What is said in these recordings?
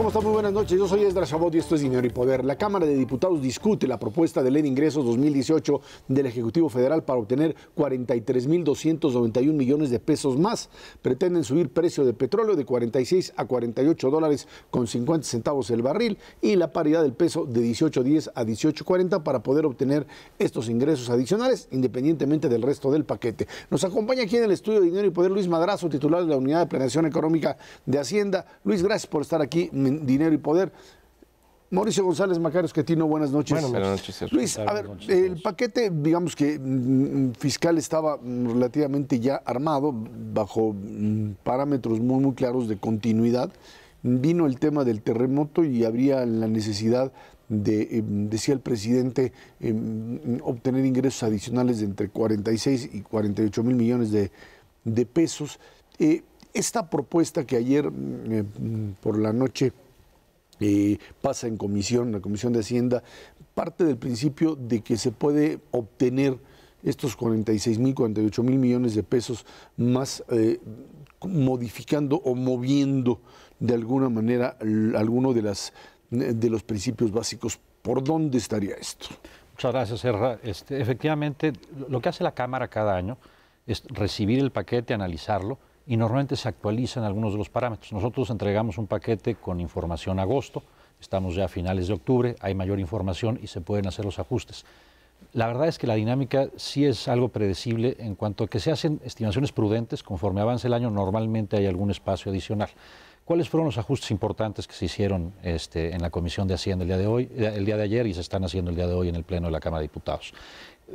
¿Cómo están? Muy buenas noches. Yo soy Esdras Chabot y esto es Dinero y Poder. La Cámara de Diputados discute la propuesta de Ley de Ingresos 2018 del Ejecutivo Federal para obtener 43.291 millones de pesos más. Pretenden subir precio de petróleo de 46 a 48 dólares con 50 centavos el barril y la paridad del peso de 18.10 a 18.40 para poder obtener estos ingresos adicionales independientemente del resto del paquete. Nos acompaña aquí en el estudio de Dinero y Poder Luis Madrazo, titular de la Unidad de Planeación Económica de Hacienda. Luis, gracias por estar aquí en Dinero y Poder. Mauricio González Macario Esquetino, buenas noches. Buenas noches. Luis, a ver, el paquete, digamos que fiscal estaba relativamente ya armado, bajo parámetros muy claros de continuidad. Vino el tema del terremoto y habría la necesidad de, decía el presidente, obtener ingresos adicionales de entre 46 y 48 mil millones de pesos. Esta propuesta que ayer por la noche pasa en comisión, la Comisión de Hacienda, parte del principio de que se puede obtener estos 46 mil, 48 mil millones de pesos más modificando o moviendo de alguna manera alguno de los principios básicos. ¿Por dónde estaría esto? Muchas gracias, Serra. Efectivamente, lo que hace la Cámara cada año es recibir el paquete, analizarlo, y normalmente se actualizan algunos de los parámetros. Nosotros entregamos un paquete con información a agosto, estamos ya a finales de octubre, hay mayor información y se pueden hacer los ajustes. La verdad es que la dinámica sí es algo predecible en cuanto a que se hacen estimaciones prudentes, conforme avance el año normalmente hay algún espacio adicional. ¿Cuáles fueron los ajustes importantes que se hicieron en la Comisión de Hacienda el día de ayer y se están haciendo el día de hoy en el Pleno de la Cámara de Diputados?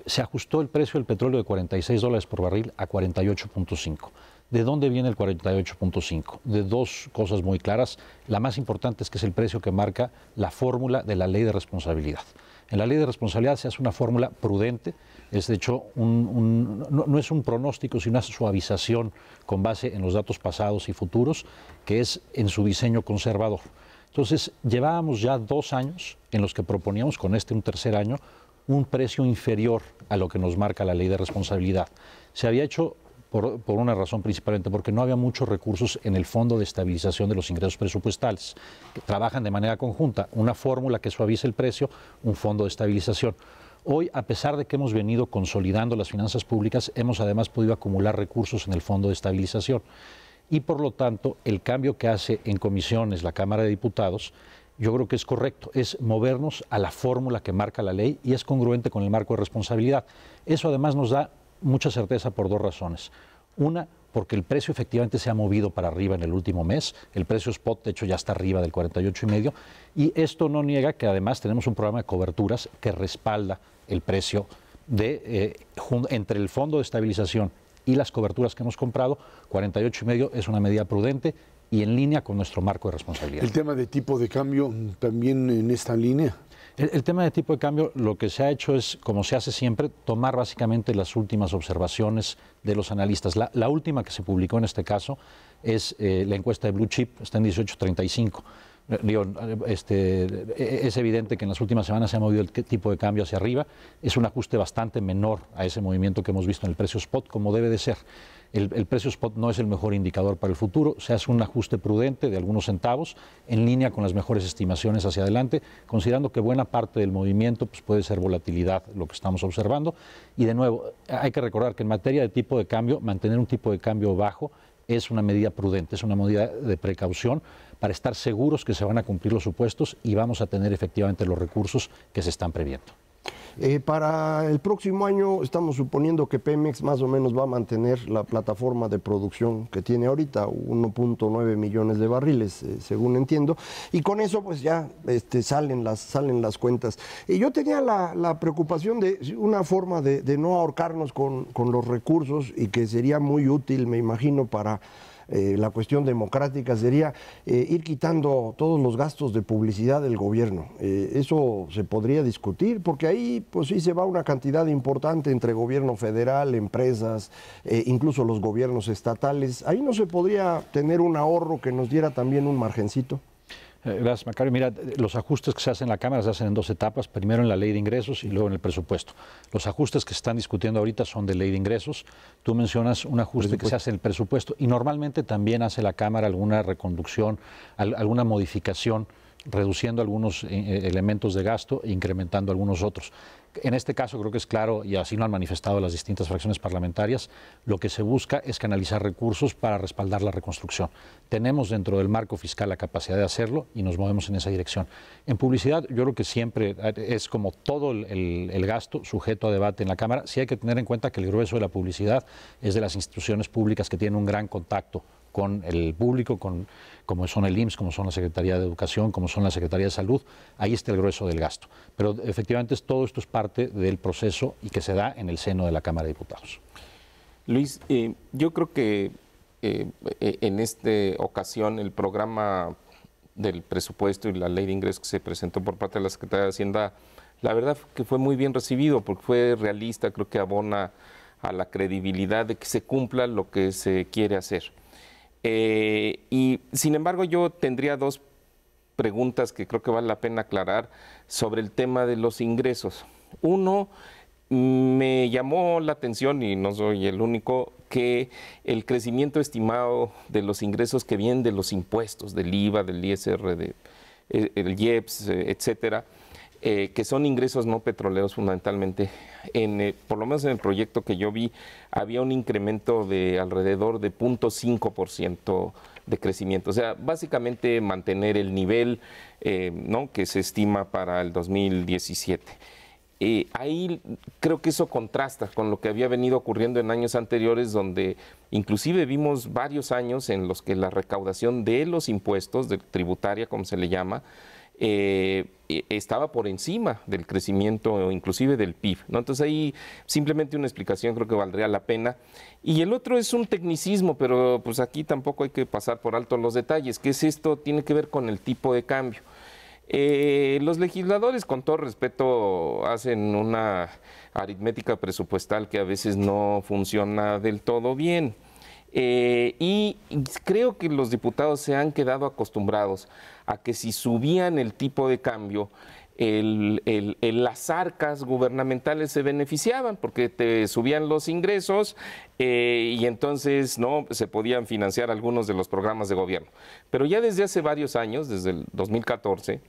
Se ajustó el precio del petróleo de 46 dólares por barril a 48.5. ¿De dónde viene el 48.5? De dos cosas muy claras. La más importante es que es el precio que marca la fórmula de la Ley de Responsabilidad. En la Ley de Responsabilidad se hace una fórmula prudente, es de hecho no es un pronóstico, sino una suavización con base en los datos pasados y futuros, que es en su diseño conservador. Entonces, llevábamos ya 2 años en los que proponíamos con un tercer año un precio inferior a lo que nos marca la Ley de Responsabilidad. Se había hecho por una razón principalmente, porque no había muchos recursos en el Fondo de Estabilización de los Ingresos Presupuestales, que trabajan de manera conjunta, una fórmula que suavice el precio, un fondo de estabilización. Hoy, a pesar de que hemos venido consolidando las finanzas públicas, hemos además podido acumular recursos en el Fondo de Estabilización. Y por lo tanto, el cambio que hace en comisiones la Cámara de Diputados, yo creo que es correcto, es movernos a la fórmula que marca la ley y es congruente con el marco de responsabilidad. Eso además nos da mucha certeza por 2 razones. Una, porque el precio efectivamente se ha movido para arriba en el último mes. El precio spot, de hecho, ya está arriba del 48,5. Y esto no niega que además tenemos un programa de coberturas que respalda el precio entre el Fondo de Estabilización y las coberturas que hemos comprado. 48,5 es una medida prudente y en línea con nuestro marco de responsabilidad. ¿El tema de tipo de cambio también en esta línea? El tema de tipo de cambio, lo que se ha hecho es, como se hace siempre, tomar básicamente las últimas observaciones de los analistas. La última que se publicó en este caso es la encuesta de Blue Chip, está en 18.35. Es evidente que en las últimas semanas se ha movido el tipo de cambio hacia arriba. Es un ajuste bastante menor a ese movimiento que hemos visto en el precio spot, como debe de ser. El precio spot no es el mejor indicador para el futuro, se hace un ajuste prudente de algunos centavos en línea con las mejores estimaciones hacia adelante, considerando que buena parte del movimiento puede ser volatilidad, lo que estamos observando. Y de nuevo, hay que recordar que en materia de tipo de cambio, mantener un tipo de cambio bajo es una medida prudente, es una medida de precaución para estar seguros que se van a cumplir los supuestos y vamos a tener efectivamente los recursos que se están previendo. Para el próximo año estamos suponiendo que Pemex más o menos va a mantener la plataforma de producción que tiene ahorita, 1.9 millones de barriles, según entiendo, y con eso pues ya salen las cuentas. Y yo tenía la preocupación de una forma de no ahorcarnos con los recursos y que sería muy útil, me imagino, para la cuestión democrática sería ir quitando todos los gastos de publicidad del gobierno. Eso se podría discutir, porque ahí pues sí se va una cantidad importante entre gobierno federal, empresas, incluso los gobiernos estatales. Ahí no se podría tener un ahorro que nos diera también un margencito. Gracias, Macario. Mira, los ajustes que se hacen en la Cámara se hacen en dos etapas, primero en la ley de ingresos y luego en el presupuesto. Los ajustes que se están discutiendo ahorita son de ley de ingresos. Tú mencionas un ajuste que se hace en el presupuesto y normalmente también hace la Cámara alguna reconducción, alguna modificación, reduciendo algunos elementos de gasto e incrementando algunos otros. En este caso creo que es claro, y así lo han manifestado las distintas fracciones parlamentarias, lo que se busca es canalizar recursos para respaldar la reconstrucción. Tenemos dentro del marco fiscal la capacidad de hacerlo y nos movemos en esa dirección. En publicidad yo creo que siempre es como todo el gasto sujeto a debate en la Cámara. Sí hay que tener en cuenta que el grueso de la publicidad es de las instituciones públicas que tienen un gran contacto con el público, como son el IMSS, como son la Secretaría de Educación, como son la Secretaría de Salud. Ahí está el grueso del gasto. Pero efectivamente todo esto es parte del proceso y que se da en el seno de la Cámara de Diputados. Luis, yo creo que en esta ocasión el programa del presupuesto y la ley de ingresos que se presentó por parte de la Secretaría de Hacienda, la verdad que fue muy bien recibido porque fue realista, creo que abona a la credibilidad de que se cumpla lo que se quiere hacer. Y sin embargo yo tendría dos preguntas que creo que vale la pena aclarar sobre el tema de los ingresos. Uno, me llamó la atención, y no soy el único, que el crecimiento estimado de los ingresos que vienen de los impuestos, del IVA, del ISR, el IEPS, etcétera, que son ingresos no petroleros fundamentalmente, por lo menos en el proyecto que yo vi, había un incremento de alrededor de 0.5% de crecimiento. O sea, básicamente mantener el nivel ¿no?, que se estima para el 2017. Ahí creo que eso contrasta con lo que había venido ocurriendo en años anteriores, donde inclusive vimos varios años en los que la recaudación de los impuestos, de tributaria como se le llama, estaba por encima del crecimiento inclusive del PIB, ¿no? Entonces ahí simplemente una explicación creo que valdría la pena. Y el otro es un tecnicismo, pero pues aquí tampoco hay que pasar por alto los detalles. ¿Qué es esto? Tiene que ver con el tipo de cambio. Los legisladores, con todo respeto, hacen una aritmética presupuestal que a veces no funciona del todo bien. Y creo que los diputados se han quedado acostumbrados a que si subían el tipo de cambio, las arcas gubernamentales se beneficiaban porque te subían los ingresos y entonces no se podían financiar algunos de los programas de gobierno. Pero ya desde hace varios años, desde el 2014,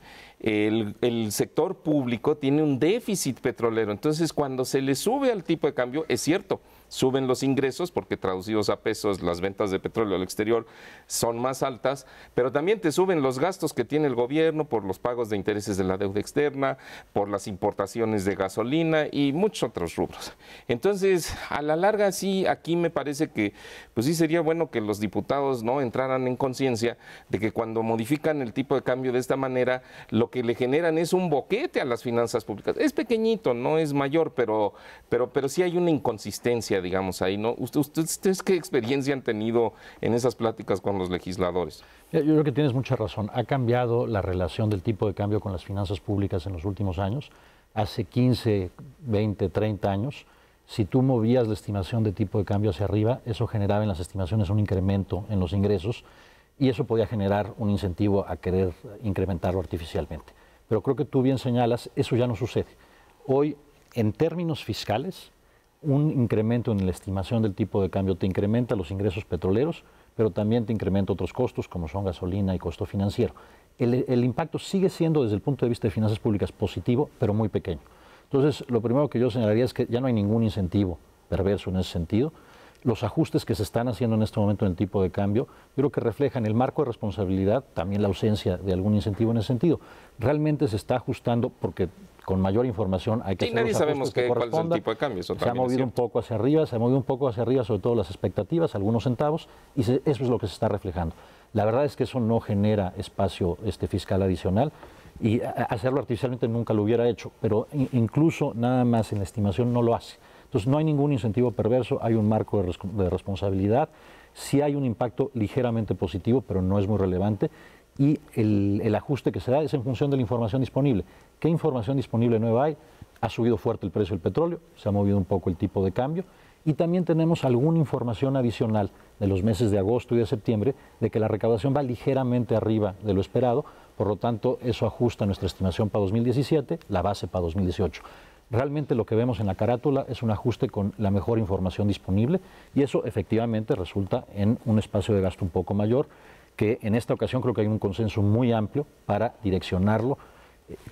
el sector público tiene un déficit petrolero. Entonces, cuando se le sube al tipo de cambio, es cierto, suben los ingresos porque traducidos a pesos las ventas de petróleo al exterior son más altas, pero también te suben los gastos que tiene el gobierno por los pagos de intereses de la deuda externa, por las importaciones de gasolina y muchos otros rubros. Entonces, a la larga sí, aquí me parece que pues sí sería bueno que los diputados no entraran en conciencia de que cuando modifican el tipo de cambio de esta manera, lo que le generan es un boquete a las finanzas públicas. Es pequeñito, no es mayor, pero sí hay una inconsistencia, digamos, ahí, ¿no? ¿Ustedes qué experiencia han tenido en esas pláticas con los legisladores? Yo creo que tienes mucha razón. Ha cambiado la relación del tipo de cambio con las finanzas públicas en los últimos años. Hace 15, 20, 30 años, si tú movías la estimación de tipo de cambio hacia arriba, eso generaba en las estimaciones un incremento en los ingresos y eso podía generar un incentivo a querer incrementarlo artificialmente. Pero creo que tú bien señalas, eso ya no sucede. Hoy, en términos fiscales, un incremento en la estimación del tipo de cambio te incrementa los ingresos petroleros, pero también te incrementa otros costos como son gasolina y costo financiero. El impacto sigue siendo desde el punto de vista de finanzas públicas positivo, pero muy pequeño. Entonces, lo primero que yo señalaría es que ya no hay ningún incentivo perverso en ese sentido. Los ajustes que se están haciendo en este momento en el tipo de cambio, yo creo que reflejan el marco de responsabilidad, también la ausencia de algún incentivo en ese sentido. Realmente se está ajustando porque con mayor información hay que hacer nadie los sabemos ajustes que cuál es el tipo de cambio. Eso se ha movido un poco hacia arriba, sobre todo las expectativas, algunos centavos, y eso es lo que se está reflejando. La verdad es que eso no genera espacio fiscal adicional y hacerlo artificialmente nunca lo hubiera hecho, pero incluso nada más en la estimación no lo hace. Entonces no hay ningún incentivo perverso, hay un marco de responsabilidad, sí hay un impacto ligeramente positivo, pero no es muy relevante, y el ajuste que se da es en función de la información disponible. ¿Qué información disponible nueva hay? Ha subido fuerte el precio del petróleo, se ha movido un poco el tipo de cambio, y también tenemos alguna información adicional de los meses de agosto y de septiembre de que la recaudación va ligeramente arriba de lo esperado Por lo tanto, eso ajusta nuestra estimación para 2017, la base para 2018. Realmente lo que vemos en la carátula es un ajuste con la mejor información disponible y eso efectivamente resulta en un espacio de gasto un poco mayor, que en esta ocasión creo que hay un consenso muy amplio para direccionarlo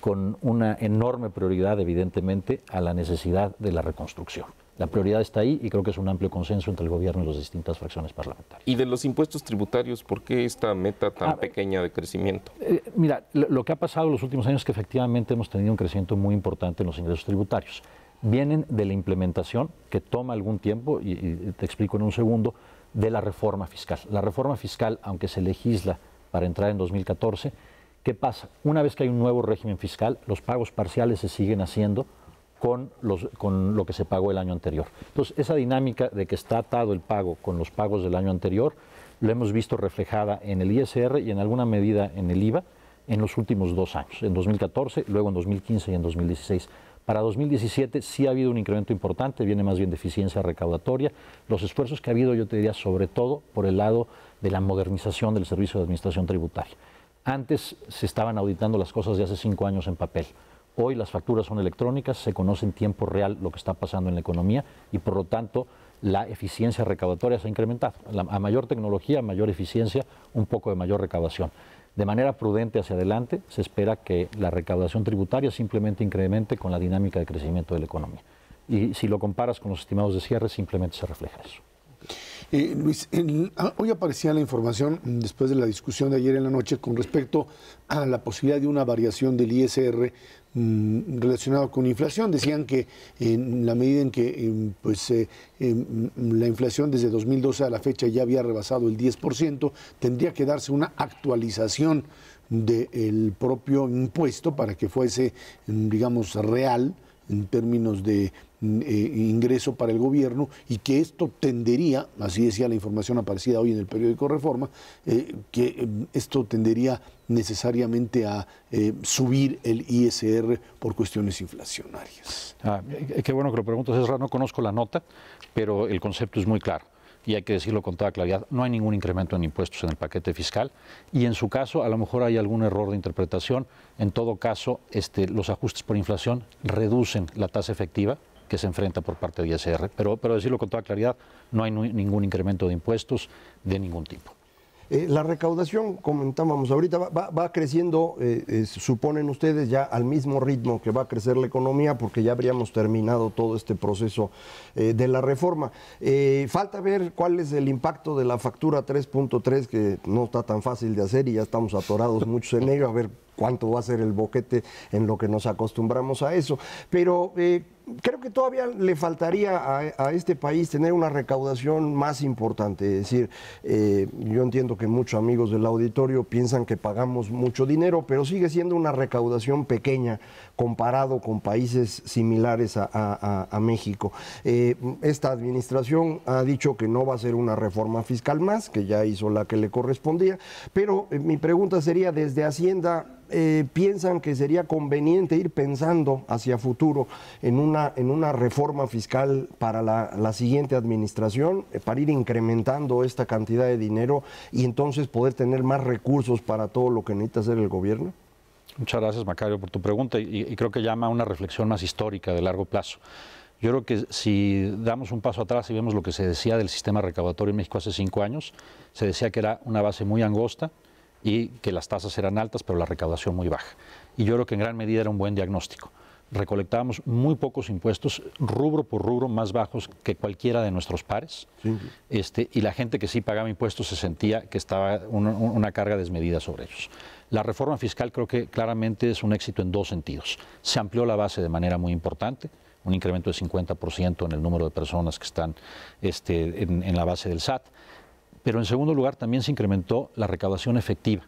con una enorme prioridad, evidentemente, a la necesidad de la reconstrucción. La prioridad está ahí y creo que es un amplio consenso entre el gobierno y las distintas fracciones parlamentarias. Y de los impuestos tributarios, ¿por qué esta meta tan pequeña de crecimiento? Mira, lo que ha pasado en los últimos años es que efectivamente hemos tenido un crecimiento muy importante en los ingresos tributarios. Vienen de la implementación, que toma algún tiempo, y te explico en un segundo, de la reforma fiscal. La reforma fiscal, aunque se legisla para entrar en 2014, ¿qué pasa? Una vez que hay un nuevo régimen fiscal, los pagos parciales se siguen haciendo con lo que se pagó el año anterior. Entonces, esa dinámica de que está atado el pago con los pagos del año anterior, lo hemos visto reflejada en el ISR y en alguna medida en el IVA en los últimos 2 años, en 2014, luego en 2015 y en 2016. Para 2017 sí ha habido un incremento importante, viene más bien de eficiencia recaudatoria. Los esfuerzos que ha habido, yo te diría, sobre todo por el lado de la modernización del servicio de administración tributaria. Antes se estaban auditando las cosas de hace 5 años en papel. Hoy las facturas son electrónicas, se conoce en tiempo real lo que está pasando en la economía y por lo tanto la eficiencia recaudatoria se ha incrementado. A mayor tecnología, mayor eficiencia, un poco de mayor recaudación. De manera prudente hacia adelante se espera que la recaudación tributaria simplemente incremente con la dinámica de crecimiento de la economía. Y si lo comparas con los estimados de cierre, simplemente se refleja eso. Luis, hoy aparecía la información después de la discusión de ayer en la noche con respecto a la posibilidad de una variación del ISR relacionado con inflación. Decían que en la medida en que la inflación desde 2012 a la fecha ya había rebasado el 10%, tendría que darse una actualización del propio impuesto para que fuese, digamos, real en términos de ingreso para el gobierno, y que esto tendería, así decía la información aparecida hoy en el periódico Reforma, que esto tendería necesariamente a subir el ISR por cuestiones inflacionarias. Qué bueno que lo preguntas, Ezra. No conozco la nota, pero el concepto es muy claro. Y hay que decirlo con toda claridad, no hay ningún incremento en impuestos en el paquete fiscal y en su caso a lo mejor hay algún error de interpretación. En todo caso, los ajustes por inflación reducen la tasa efectiva que se enfrenta por parte de ISR, pero decirlo con toda claridad, no hay ningún incremento de impuestos de ningún tipo. La recaudación, comentábamos ahorita, va creciendo, suponen ustedes, ya al mismo ritmo que va a crecer la economía, porque ya habríamos terminado todo este proceso de la reforma. Falta ver cuál es el impacto de la factura 3.3, que no está tan fácil de hacer y ya estamos atorados muchos en ello, a ver cuánto va a ser el boquete en lo que nos acostumbramos a eso. Pero creo que todavía le faltaría a este país tener una recaudación más importante. Es decir, yo entiendo que muchos amigos del auditorio piensan que pagamos mucho dinero, pero sigue siendo una recaudación pequeña comparado con países similares a México. Esta administración ha dicho que no va a hacer una reforma fiscal más, que ya hizo la que le correspondía, pero mi pregunta sería, desde Hacienda, ¿piensan que sería conveniente ir pensando hacia futuro en una reforma fiscal para la siguiente administración, para ir incrementando esta cantidad de dinero y entonces poder tener más recursos para todo lo que necesita hacer el gobierno? Muchas gracias, Macario, por tu pregunta y creo que llama a una reflexión más histórica de largo plazo. Yo creo que si damos un paso atrás y vemos lo que se decía del sistema recaudatorio en México hace 5 años, se decía que era una base muy angosta y que las tasas eran altas, pero la recaudación muy baja. Y yo creo que en gran medida era un buen diagnóstico. Recolectábamos muy pocos impuestos, rubro por rubro, más bajos que cualquiera de nuestros pares. Sí. Y la gente que sí pagaba impuestos se sentía que estaba una carga desmedida sobre ellos. La reforma fiscal creo que claramente es un éxito en 2 sentidos. Se amplió la base de manera muy importante, un incremento de 50% en el número de personas que están en la base del SAT. Pero en segundo lugar también se incrementó la recaudación efectiva.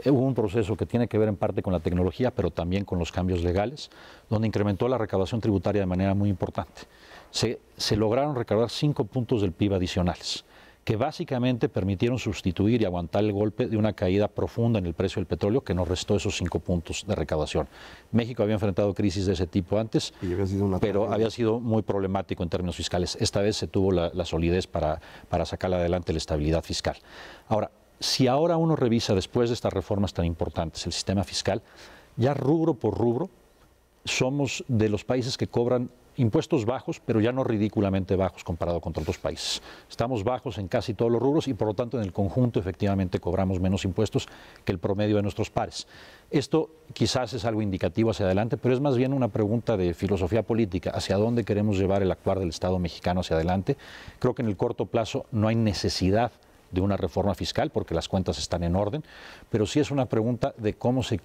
Hubo un proceso que tiene que ver en parte con la tecnología, pero también con los cambios legales, donde incrementó la recaudación tributaria de manera muy importante. Se lograron recaudar 5 puntos del PIB adicionales, que básicamente permitieron sustituir y aguantar el golpe de una caída profunda en el precio del petróleo que nos restó esos 5 puntos de recaudación. México había enfrentado crisis de ese tipo antes, pero había sido muy problemático en términos fiscales. Esta vez se tuvo la solidez para sacar adelante la estabilidad fiscal. Ahora, Si ahora uno revisa después de estas reformas tan importantes el sistema fiscal, ya rubro por rubro somos de los países que cobran impuestos bajos, pero ya no ridículamente bajos comparado con otros países. Estamos bajos en casi todos los rubros y por lo tanto en el conjunto efectivamente cobramos menos impuestos que el promedio de nuestros pares. Esto quizás es algo indicativo hacia adelante, pero es más bien una pregunta de filosofía política, hacia dónde queremos llevar el actuar del Estado mexicano hacia adelante. Creo que en el corto plazo no hay necesidad de una reforma fiscal, porque las cuentas están en orden, pero sí es una pregunta de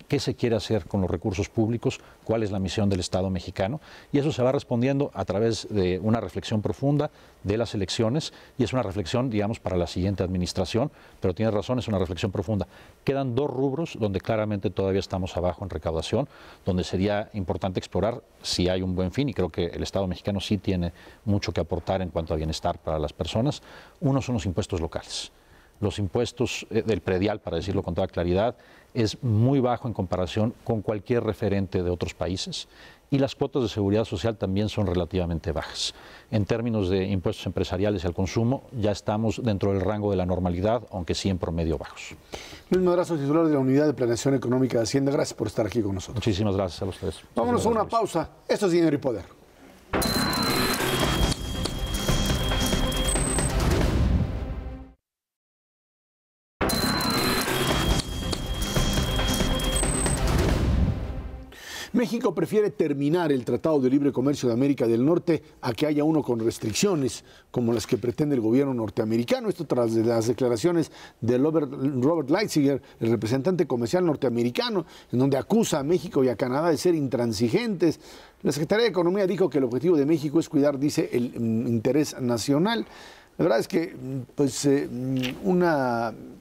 qué se quiere hacer con los recursos públicos, cuál es la misión del Estado mexicano, y eso se va respondiendo a través de una reflexión profunda de las elecciones, y es una reflexión, digamos, para la siguiente administración, pero tienes razón, es una reflexión profunda. Quedan dos rubros donde claramente todavía estamos abajo en recaudación, donde sería importante explorar si hay un buen fin, y creo que el Estado mexicano sí tiene mucho que aportar en cuanto a bienestar para las personas. Uno son los impuestos locales. Los impuestos del predial, para decirlo con toda claridad, es muy bajo en comparación con cualquier referente de otros países, y las cuotas de seguridad social también son relativamente bajas. En términos de impuestos empresariales y al consumo, ya estamos dentro del rango de la normalidad, aunque sí en promedio bajos. Luis Madrazo, titular de la Unidad de Planeación Económica de Hacienda, gracias por estar aquí con nosotros. Muchísimas gracias a los tres. Vámonos a una pausa. Esto es Dinero y Poder. México prefiere terminar el Tratado de Libre Comercio de América del Norte a que haya uno con restricciones como las que pretende el gobierno norteamericano. Esto tras las declaraciones de Robert Lighthizer, el representante comercial norteamericano, en donde acusa a México y a Canadá de ser intransigentes. La Secretaría de Economía dijo que el objetivo de México es cuidar, dice, el interés nacional. La verdad es que pues,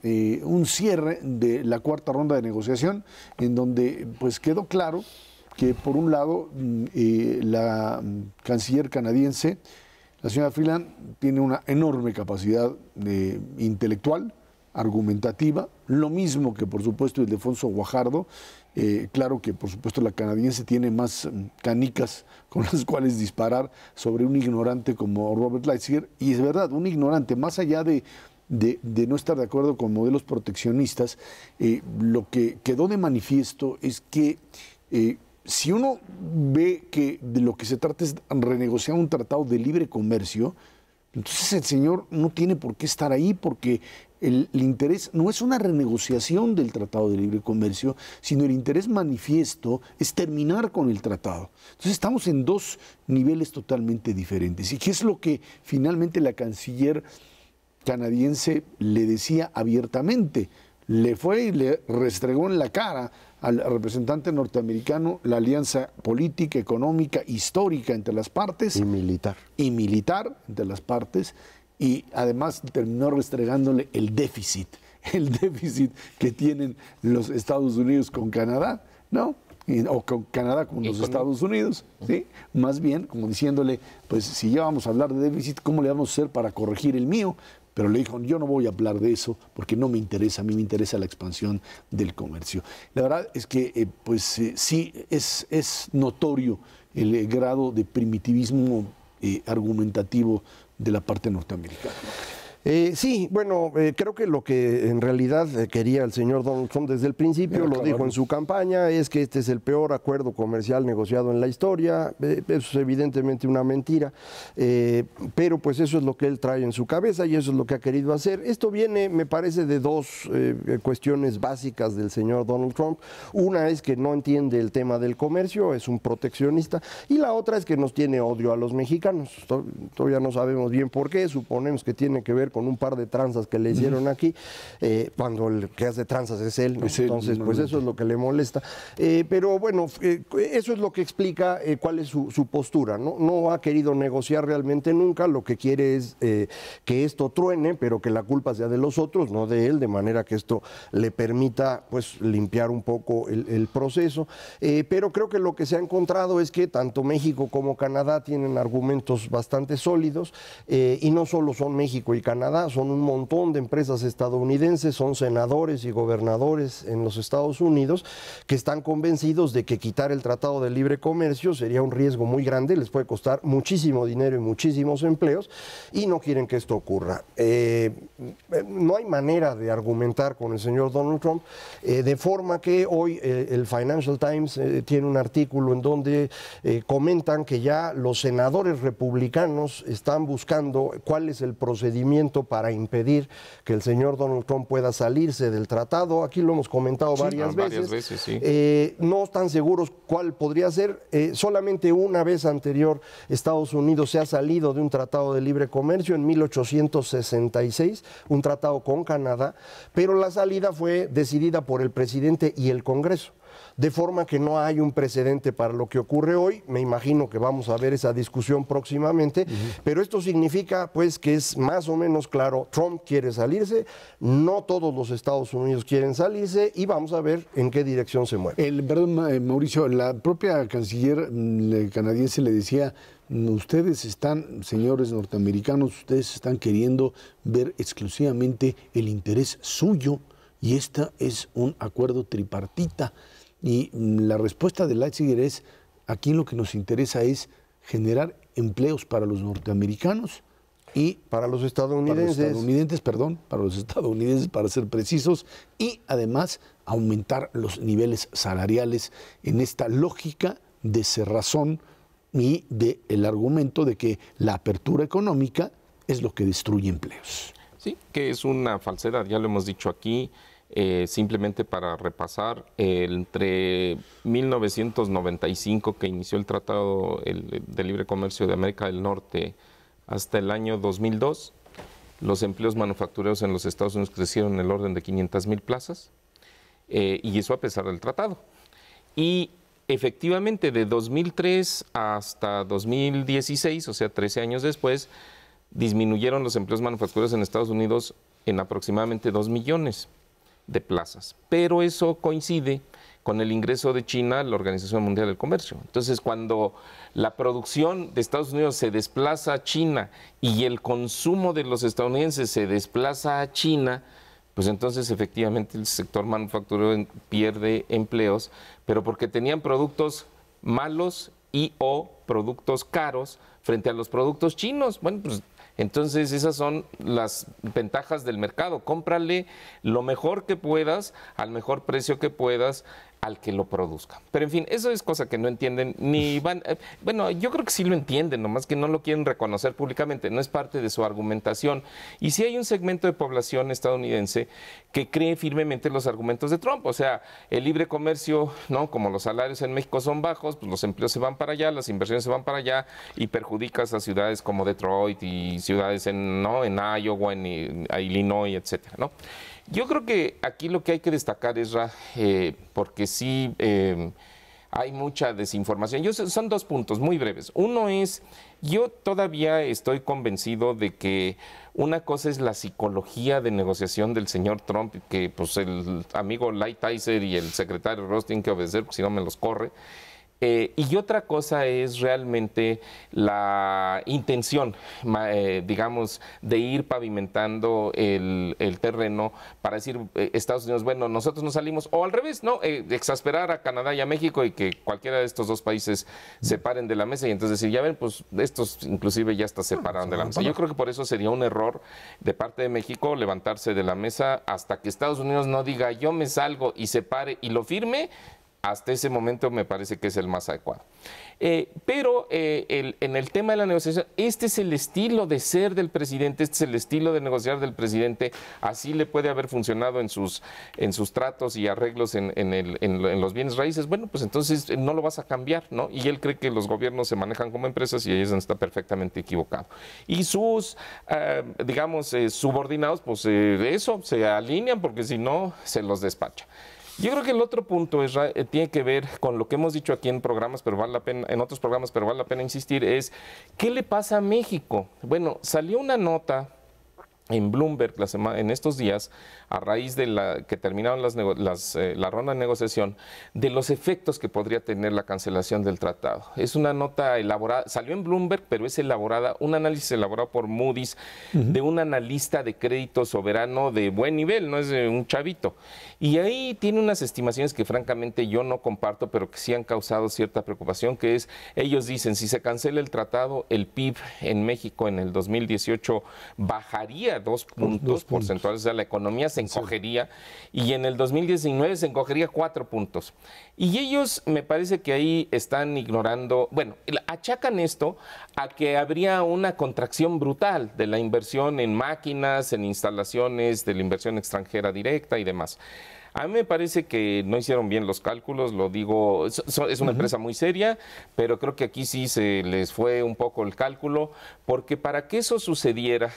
un cierre de la cuarta ronda de negociación en donde pues, quedó claro que por un lado la canciller canadiense, la señora Freeland, tiene una enorme capacidad intelectual, argumentativa, lo mismo que por supuesto el de Alfonso Guajardo. Claro que por supuesto la canadiense tiene más canicas con las cuales disparar sobre un ignorante como Robert Lighthizer, y es verdad, un ignorante, más allá de no estar de acuerdo con modelos proteccionistas, lo que quedó de manifiesto es que si uno ve que de lo que se trata es renegociar un tratado de libre comercio, entonces el señor no tiene por qué estar ahí, porque el interés no es una renegociación del Tratado de Libre Comercio, sino el interés manifiesto es terminar con el tratado. Entonces estamos en dos niveles totalmente diferentes. ¿Y qué es lo que finalmente la canciller canadiense le decía abiertamente? Le fue y le restregó en la cara al representante norteamericano la alianza política, económica, histórica entre las partes. Y militar entre las partes. Y además terminó restregándole el déficit que tienen los Estados Unidos con Canadá, ¿no? O con Canadá con los Estados Unidos, ¿sí? Más bien como diciéndole, pues si ya vamos a hablar de déficit, ¿cómo le vamos a hacer para corregir el mío? Pero le dijo, yo no voy a hablar de eso porque no me interesa, a mí me interesa la expansión del comercio. La verdad es que sí es notorio el grado de primitivismo argumentativo de la parte norteamericana. Sí, bueno, creo que lo que en realidad quería el señor Donald Trump desde el principio, lo dijo en su campaña, es que este es el peor acuerdo comercial negociado en la historia. Eso es evidentemente una mentira, pero pues eso es lo que él trae en su cabeza y eso es lo que ha querido hacer. Esto viene, me parece, de dos cuestiones básicas del señor Donald Trump. Una es que no entiende el tema del comercio, es un proteccionista, y la otra es que nos tiene odio a los mexicanos. Todavía no sabemos bien por qué, suponemos que tiene que ver con un par de tranzas que le hicieron aquí, cuando el que hace tranzas es él, ¿no? Entonces pues eso es lo que le molesta, pero bueno, eso es lo que explica cuál es su postura, ¿no? No ha querido negociar realmente nunca, lo que quiere es que esto truene, pero que la culpa sea de los otros, no de él, de manera que esto le permita pues limpiar un poco el proceso, pero creo que lo que se ha encontrado es que tanto México como Canadá tienen argumentos bastante sólidos, y no solo son México y Canadá, Canadá, son un montón de empresas estadounidenses, son senadores y gobernadores en los Estados Unidos que están convencidos de que quitar el Tratado de Libre Comercio sería un riesgo muy grande, les puede costar muchísimo dinero y muchísimos empleos, y no quieren que esto ocurra. No hay manera de argumentar con el señor Donald Trump, de forma que hoy el Financial Times tiene un artículo en donde comentan que ya los senadores republicanos están buscando cuál es el procedimiento para impedir que el señor Donald Trump pueda salirse del tratado. Aquí lo hemos comentado varias veces. Sí. No están seguros cuál podría ser. Solamente una vez anterior Estados Unidos se ha salido de un tratado de libre comercio en 1866, un tratado con Canadá, pero la salida fue decidida por el presidente y el Congreso. De forma que no hay un precedente para lo que ocurre hoy. Me imagino que vamos a ver esa discusión próximamente, pero esto significa pues que es más o menos claro, Trump quiere salirse, no todos los Estados Unidos quieren salirse y vamos a ver en qué dirección se mueve. Perdón, Mauricio, la propia canciller canadiense le decía, ustedes están, señores norteamericanos, ustedes están queriendo ver exclusivamente el interés suyo y este es un acuerdo tripartita. Y la respuesta de Leitziger es, aquí lo que nos interesa es generar empleos para los norteamericanos y para los estadounidenses. Para los estadounidenses, para ser precisos, y además aumentar los niveles salariales en esta lógica de cerrazón y del argumento de que la apertura económica es lo que destruye empleos. Sí, que es una falsedad, ya lo hemos dicho aquí. Simplemente para repasar, entre 1995, que inició el Tratado de Libre Comercio de América del Norte, hasta el año 2002, los empleos manufactureros en los Estados Unidos crecieron en el orden de 500,000 plazas, y eso a pesar del tratado. Y efectivamente, de 2003 hasta 2016, o sea, 13 años después, disminuyeron los empleos manufactureros en Estados Unidos en aproximadamente 2 millones de plazas, pero eso coincide con el ingreso de China a la Organización Mundial del Comercio. Entonces, cuando la producción de Estados Unidos se desplaza a China y el consumo de los estadounidenses se desplaza a China, pues entonces efectivamente el sector manufacturero pierde empleos, pero porque tenían productos malos y o productos caros frente a los productos chinos. Bueno, pues entonces esas son las ventajas del mercado. Cómprale lo mejor que puedas, al mejor precio que puedas, al que lo produzca. Pero en fin, eso es cosa que no entienden ni van... bueno, yo creo que sí lo entienden, nomás que no lo quieren reconocer públicamente, no es parte de su argumentación. Y sí hay un segmento de población estadounidense que cree firmemente los argumentos de Trump. O sea, el libre comercio, ¿no? Como los salarios en México son bajos, pues los empleos se van para allá, las inversiones se van para allá y perjudicas a ciudades como Detroit y ciudades en Iowa, en Illinois, etcétera, ¿no? Yo creo que aquí lo que hay que destacar es, porque sí hay mucha desinformación. Son dos puntos muy breves. Uno es, yo todavía estoy convencido de que una cosa es la psicología de negociación del señor Trump, que pues el amigo Lighthizer y el secretario Ross tienen que obedecer, porque si no me los corre. Y otra cosa es realmente la intención, digamos, de ir pavimentando el terreno para decir Estados Unidos, bueno, nosotros nos salimos, o al revés, ¿no? Exasperar a Canadá y a México y que cualquiera de estos dos países se paren de la mesa y entonces decir, ya ven, pues estos inclusive ya hasta se pararon de la mesa. Yo creo que por eso sería un error de parte de México levantarse de la mesa hasta que Estados Unidos no diga yo me salgo y se pare y lo firme. Hasta ese momento me parece que es el más adecuado. Pero en el tema de la negociación, este es el estilo de ser del presidente, este es el estilo de negociar del presidente, así le puede haber funcionado en sus tratos y arreglos en los bienes raíces. Bueno, pues entonces no lo vas a cambiar, ¿no? Y él cree que los gobiernos se manejan como empresas y ahí es donde está perfectamente equivocado. Y sus, digamos, subordinados, pues eso, se alinean porque si no, se los despacha. Yo creo que el otro punto tiene que ver con lo que hemos dicho aquí en programas, pero vale la pena, en otros programas, pero vale la pena insistir, es ¿qué le pasa a México? Bueno, salió una nota en Bloomberg en estos días, a raíz de que terminaron la ronda de negociación, de los efectos que podría tener la cancelación del tratado. Es una nota elaborada, salió en Bloomberg, pero es elaborada, un análisis elaborado por Moody's, de un analista de crédito soberano de buen nivel, no es de un chavito. Y ahí tiene unas estimaciones que francamente yo no comparto, pero que sí han causado cierta preocupación, que es, ellos dicen, si se cancela el tratado, el PIB en México en el 2018 bajaría 2 puntos porcentuales, o sea, la economía se encogería, y en el 2019 se encogería 4 puntos. Y ellos, me parece que ahí están ignorando, bueno, achacan esto a que habría una contracción brutal de la inversión en máquinas, en instalaciones, de la inversión extranjera directa y demás. A mí me parece que no hicieron bien los cálculos, lo digo, es una empresa muy seria, pero creo que aquí sí se les fue un poco el cálculo, porque para que eso sucediera,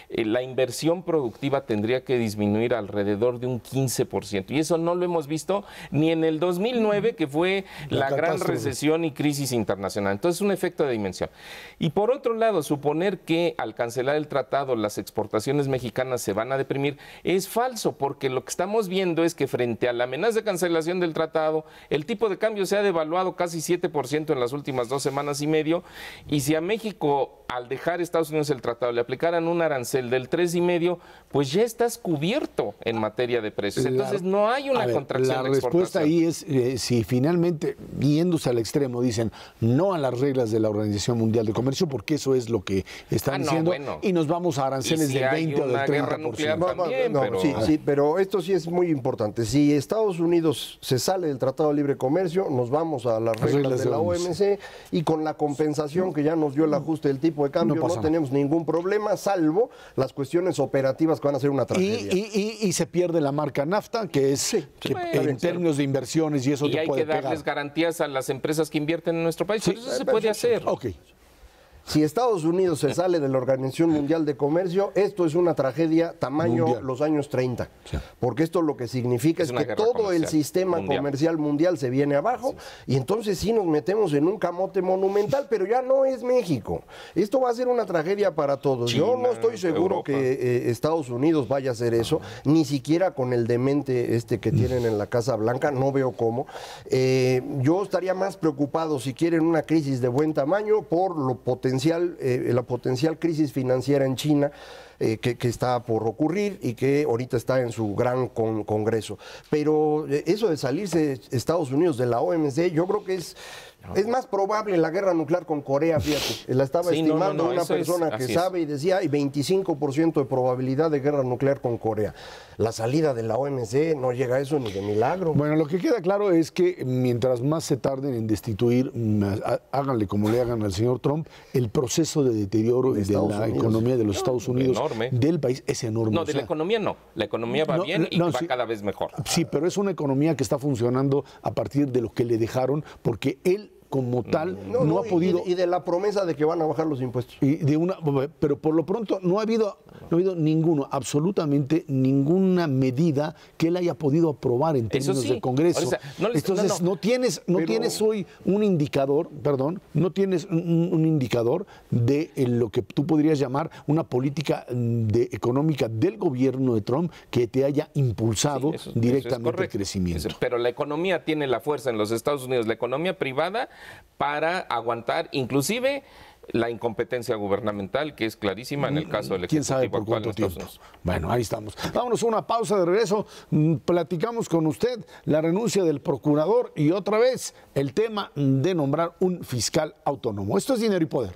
la inversión productiva tendría que disminuir alrededor de un 15%, y eso no lo hemos visto ni en el 2009, que fue la gran recesión y crisis internacional. Entonces, es un efecto de dimensión. Y por otro lado, suponer que al cancelar el tratado las exportaciones mexicanas se van a deprimir es falso, porque lo que estamos viendo es que frente a la amenaza de cancelación del tratado, el tipo de cambio se ha devaluado casi 7% en las últimas 2 semanas y medio, y si a México, al dejar Estados Unidos el tratado, le aplicaran un arancel del 3,5%, pues ya estás cubierto en materia de precios. Entonces no hay una contracción de exportación. La respuesta ahí es, si finalmente, yéndose al extremo, dicen no a las reglas de la Organización Mundial de Comercio, porque eso es lo que están diciendo, y nos vamos a aranceles del 20 o del 30%. Sí, pero esto sí es muy importante. Si Estados Unidos se sale del Tratado de Libre Comercio, nos vamos a las reglas de la OMC, y con la compensación que ya nos dio el ajuste del tipo de cambio, no tenemos ningún problema, salvo las cuestiones operativas que van a ser una tragedia. Y se pierde la marca NAFTA, que es en términos de inversiones, y eso te puede pegar. Y hay que darles garantías a las empresas que invierten en nuestro país. Pero eso se puede hacer. Si Estados Unidos se sale de la Organización Mundial de Comercio, esto es una tragedia tamaño mundial. Los años 30. Sí. Porque esto lo que significa es que todo el sistema comercial mundial se viene abajo, y entonces sí nos metemos en un camote monumental, pero ya no es México. Esto va a ser una tragedia para todos. China, yo no estoy seguro que Estados Unidos vaya a hacer eso, ni siquiera con el demente que tienen en la Casa Blanca, no veo cómo. Yo estaría más preocupado, si quieren una crisis de buen tamaño, por lo la potencial crisis financiera en China, que está por ocurrir y que ahorita está en su gran congreso. Pero eso de salirse Estados Unidos de la OMC, yo creo que es más probable la guerra nuclear con Corea, fíjate. La estaba estimando una persona que sabe, y decía, hay 25% de probabilidad de guerra nuclear con Corea. La salida de la OMC no llega a eso ni de milagro. Bueno, lo que queda claro es que mientras más se tarden en destituir, háganle como le hagan al señor Trump, el proceso de deterioro de la economía de los Estados Unidos, del país, es enorme. No, de la economía no. La economía va bien y va cada vez mejor. Sí, pero es una economía que está funcionando a partir de lo que le dejaron, porque él como tal no ha podido, y de la promesa de que van a bajar los impuestos, pero por lo pronto no ha habido absolutamente ninguna medida que él haya podido aprobar en términos del Congreso. Entonces no tienes hoy un indicador, no tienes un indicador de lo que tú podrías llamar una política económica del gobierno de Trump que te haya impulsado directamente el crecimiento. Pero la economía tiene la fuerza en los Estados Unidos, la economía privada, para aguantar inclusive la incompetencia gubernamental, que es clarísima en el caso del Ejecutivo. ¿Quién sabe por cuánto tiempo? Bueno, ahí estamos. Vámonos a una pausa, de regreso. Platicamos con usted la renuncia del procurador y otra vez el tema de nombrar un fiscal autónomo. Esto es Dinero y Poder.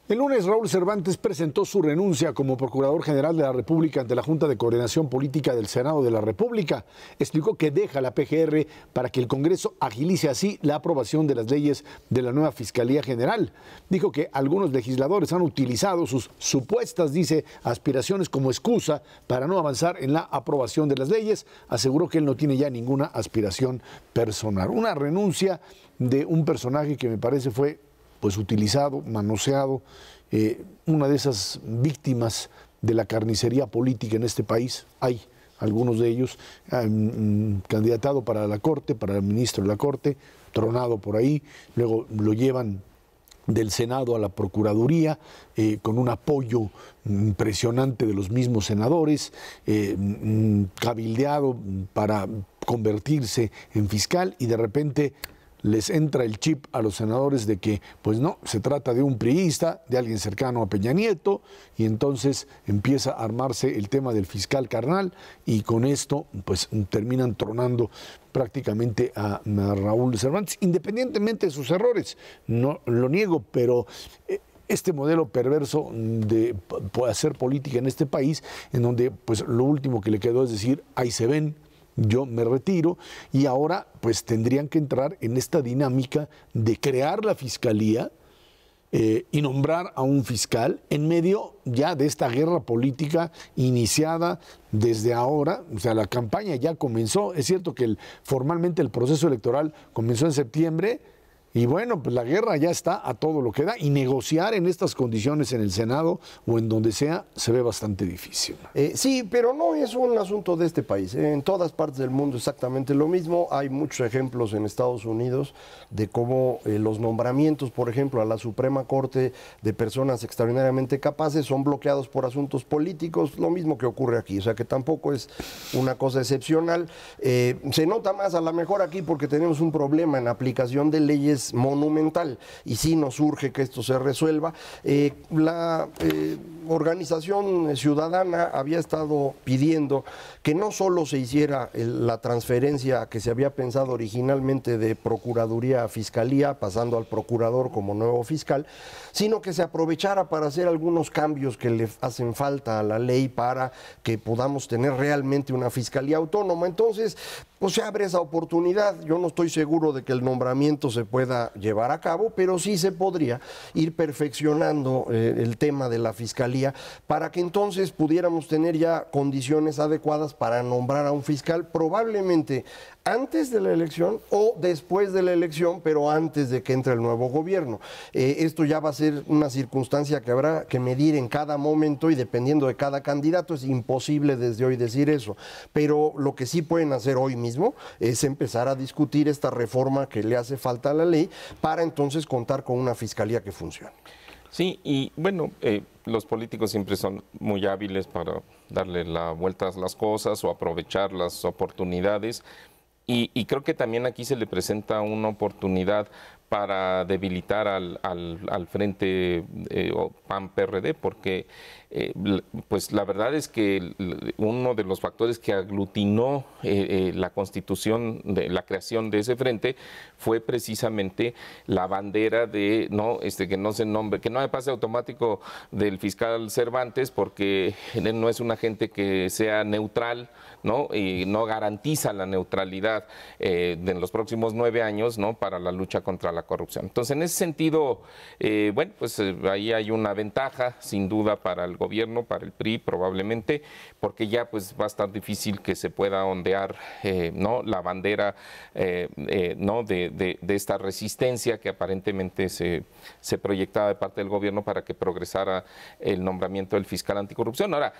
El lunes, Raúl Cervantes presentó su renuncia como Procurador General de la República ante la Junta de Coordinación Política del Senado de la República. Explicó que deja la PGR para que el Congreso agilice así la aprobación de las leyes de la nueva Fiscalía General. Dijo que algunos legisladores han utilizado sus supuestas, dice, aspiraciones como excusa para no avanzar en la aprobación de las leyes. Aseguró que él no tiene ya ninguna aspiración personal. Una renuncia de un personaje que me parece fue utilizado, manoseado, una de esas víctimas de la carnicería política en este país. Hay algunos de ellos candidatado para la Corte, para el ministro de la Corte, tronado por ahí, luego lo llevan del Senado a la Procuraduría, con un apoyo impresionante de los mismos senadores, cabildeado para convertirse en fiscal, y de repente les entra el chip a los senadores de que, pues no, se trata de un priista, de alguien cercano a Peña Nieto, y entonces empieza a armarse el tema del fiscal carnal, y con esto pues terminan tronando prácticamente a Raúl Cervantes, independientemente de sus errores, no lo niego, pero este modelo perverso de hacer política en este país, en donde pues lo último que le quedó es decir, ahí se ven, yo me retiro, y ahora pues tendrían que entrar en esta dinámica de crear la fiscalía y nombrar a un fiscal en medio ya de esta guerra política iniciada desde ahora. O sea, la campaña ya comenzó. Es cierto que formalmente el proceso electoral comenzó en septiembre, y bueno, pues la guerra ya está a todo lo que da, y negociar en estas condiciones en el Senado o en donde sea se ve bastante difícil. Sí, pero no es un asunto de este país. En todas partes del mundo exactamente lo mismo. Hay muchos ejemplos en Estados Unidos de cómo los nombramientos, por ejemplo, a la Suprema Corte de personas extraordinariamente capaces son bloqueados por asuntos políticos, lo mismo que ocurre aquí. O sea que tampoco es una cosa excepcional. Se nota más a lo mejor aquí porque tenemos un problema en aplicación de leyes monumental, y sí nos urge que esto se resuelva. La organización ciudadana había estado pidiendo que no solo se hiciera la transferencia que se había pensado originalmente de Procuraduría a Fiscalía, pasando al Procurador como nuevo fiscal, sino que se aprovechara para hacer algunos cambios que le hacen falta a la ley para que podamos tener realmente una Fiscalía autónoma. Entonces, pues se abre esa oportunidad. Yo no estoy seguro de que el nombramiento se pueda llevar a cabo, pero sí se podría ir perfeccionando el tema de la Fiscalía para que entonces pudiéramos tener ya condiciones adecuadas para nombrar a un fiscal, probablemente antes de la elección o después de la elección, pero antes de que entre el nuevo gobierno. Esto ya va a ser una circunstancia que habrá que medir en cada momento, y dependiendo de cada candidato es imposible desde hoy decir eso. Pero lo que sí pueden hacer hoy mismo es empezar a discutir esta reforma que le hace falta a la ley para entonces contar con una fiscalía que funcione. Sí, y bueno, los políticos siempre son muy hábiles para darle la vuelta a las cosas o aprovechar las oportunidades. Y creo que también aquí se le presenta una oportunidad para debilitar al frente PAN-PRD, porque pues la verdad es que uno de los factores que aglutinó la constitución, la creación de ese frente, fue precisamente la bandera de que no se nombre, que no me pase automático del fiscal Cervantes, porque no es un agente que sea neutral, ¿no? Y no garantiza la neutralidad en los próximos 9 años, ¿no? Para la lucha contra la corrupción. Entonces, en ese sentido, bueno, pues ahí hay una ventaja, sin duda, para el gobierno, para el PRI, probablemente, porque ya pues va a estar difícil que se pueda ondear, ¿no? La bandera, ¿no? de esta resistencia que aparentemente se proyectaba de parte del gobierno para que progresara el nombramiento del fiscal anticorrupción. Ahora,